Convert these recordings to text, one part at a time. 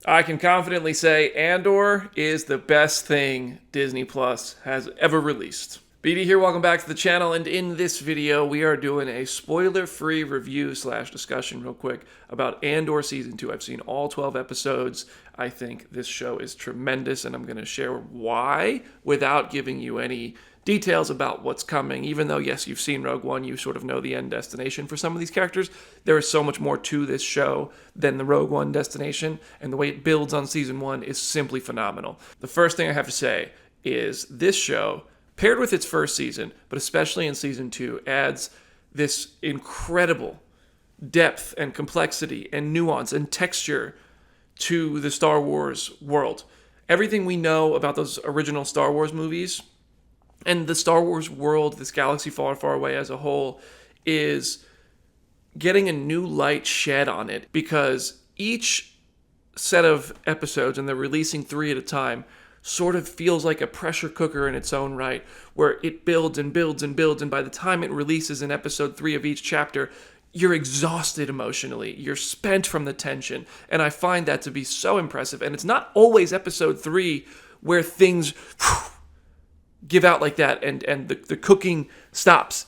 I can confidently say Andor is the best thing Disney Plus has ever released. BD here, welcome back to the channel, and in this video we are doing a spoiler-free review slash discussion real quick about Andor Season 2. I've seen all 12 episodes. I think this show is tremendous, and I'm going to share why without giving you any details about what's coming. Even though, yes, you've seen Rogue One, you sort of know the end destination for some of these characters, there is so much more to this show than the Rogue One destination, and the way it builds on Season 1 is simply phenomenal. The first thing I have to say is this show, paired with its first season, but especially in Season 2, adds this incredible depth and complexity and nuance and texture to the Star Wars world. Everything we know about those original Star Wars movies and the Star Wars world, this galaxy far, far away as a whole, is getting a new light shed on it, because each set of episodes, and they're releasing 3 at a time, sort of feels like a pressure cooker in its own right, where it builds and builds and builds, and by the time it releases in episode 3 of each chapter, you're exhausted emotionally. You're spent from the tension, and I find that to be so impressive. And it's not always episode 3 where things give out like that and the cooking stops.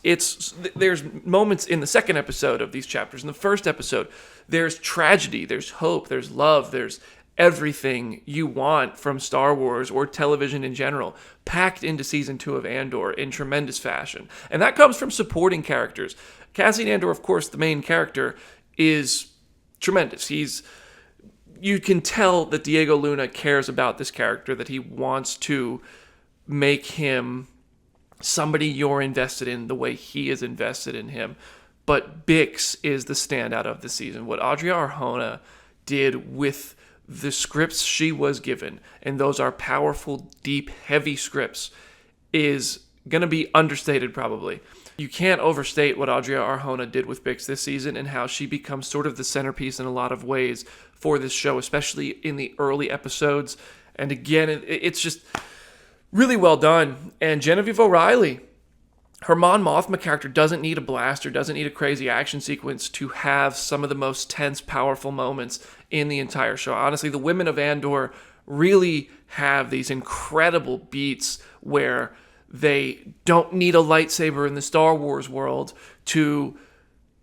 There's moments in the second episode of these chapters. In the first episode, there's tragedy, there's hope, there's love, there's everything you want from Star Wars or television in general, packed into Season 2 of Andor in tremendous fashion. And that comes from supporting characters. Cassian Andor, of course, the main character, is tremendous. You can tell that Diego Luna cares about this character, that he wants to make him somebody you're invested in the way he is invested in him. But Bix is the standout of the season. What Adria Arjona did with the scripts she was given, and those are powerful, deep, heavy scripts, is going to be understated probably. You can't overstate what Adria Arjona did with Bix this season and how she becomes sort of the centerpiece in a lot of ways for this show, especially in the early episodes. And again, it's just really well done. And Genevieve O'Reilly, her Mon Mothma character, doesn't need a blaster, doesn't need a crazy action sequence to have some of the most tense, powerful moments in the entire show. Honestly, the women of Andor really have these incredible beats where they don't need a lightsaber in the Star Wars world to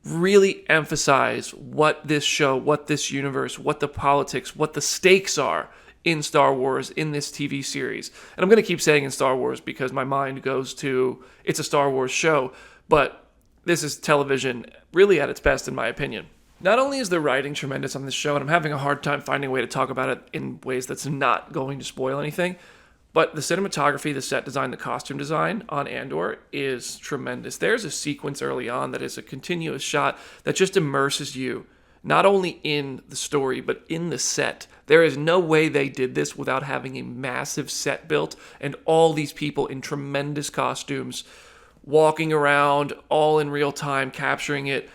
really emphasize what this show, what this universe, what the politics, what the stakes are in Star Wars, in this TV series. And I'm going to keep saying in Star Wars because my mind goes to, it's a Star Wars show, but this is television really at its best in my opinion. Not only is the writing tremendous on this show, and I'm having a hard time finding a way to talk about it in ways that's not going to spoil anything, but the cinematography, the set design, the costume design on Andor is tremendous. There's a sequence early on that is a continuous shot that just immerses you not only in the story, but in the set. There is no way they did this without having a massive set built and all these people in tremendous costumes walking around all in real time, capturing it.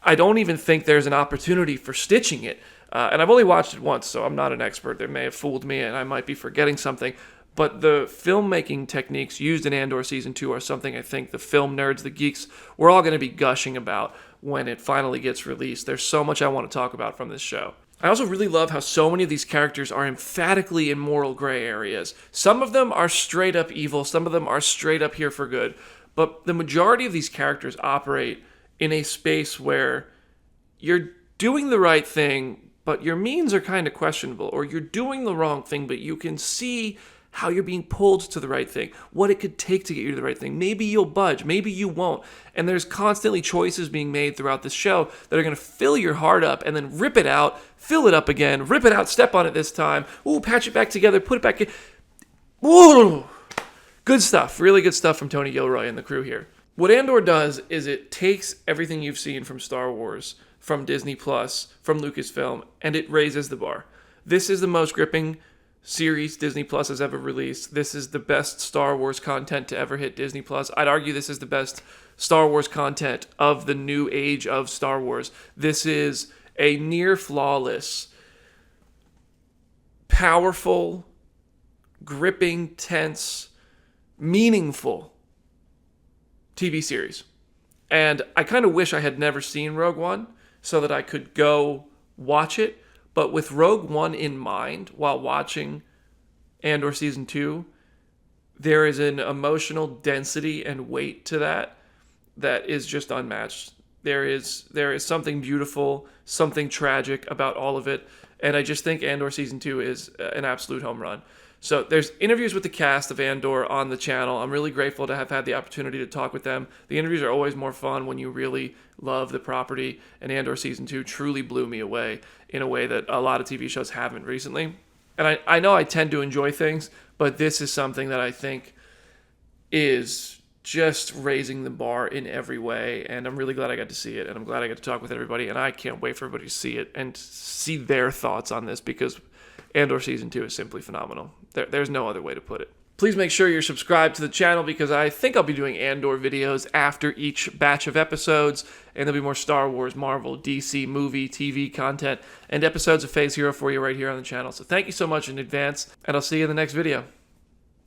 I don't even think there's an opportunity for stitching it. And I've only watched it once, so I'm not an expert. They may have fooled me and I might be forgetting something. But the filmmaking techniques used in Andor Season 2 are something I think the film nerds, the geeks, we're all going to be gushing about when it finally gets released. There's so much I want to talk about from this show. I also really love how so many of these characters are emphatically in moral gray areas. Some of them are straight up evil, some of them are straight up here for good, but the majority of these characters operate in a space where you're doing the right thing, but your means are kind of questionable, or you're doing the wrong thing, but you can see how you're being pulled to the right thing, what it could take to get you to the right thing. Maybe you'll budge, maybe you won't. And there's constantly choices being made throughout this show that are going to fill your heart up and then rip it out, fill it up again, rip it out, step on it this time, ooh, patch it back together, put it back in. Ooh, good stuff, really good stuff from Tony Gilroy and the crew here. What Andor does is it takes everything you've seen from Star Wars, from Disney Plus, from Lucasfilm, and it raises the bar. This is the most gripping series Disney Plus has ever released. This is the best Star Wars content to ever hit Disney Plus. I'd argue this is the best Star Wars content of the new age of Star Wars. This is a near flawless, powerful, gripping, tense, meaningful TV series. And I kind of wish I had never seen Rogue One so that I could go watch it. But with Rogue One in mind, while watching Andor Season 2, there is an emotional density and weight to that is just unmatched. There is something beautiful, something tragic about all of it, and I just think Andor Season 2 is an absolute home run. So there's interviews with the cast of Andor on the channel. I'm really grateful to have had the opportunity to talk with them. The interviews are always more fun when you really love the property, and Andor Season 2 truly blew me away in a way that a lot of TV shows haven't recently. And I know I tend to enjoy things, but this is something that I think is just raising the bar in every way, and I'm really glad I got to see it, and I'm glad I got to talk with everybody, and I can't wait for everybody to see it and see their thoughts on this, because Andor Season 2 is simply phenomenal. There's no other way to put it. Please make sure you're subscribed to the channel, because I think I'll be doing Andor videos after each batch of episodes, and there'll be more Star Wars, Marvel, DC, movie, TV content, and episodes of Phase Hero for you right here on the channel. So thank you so much in advance, and I'll see you in the next video.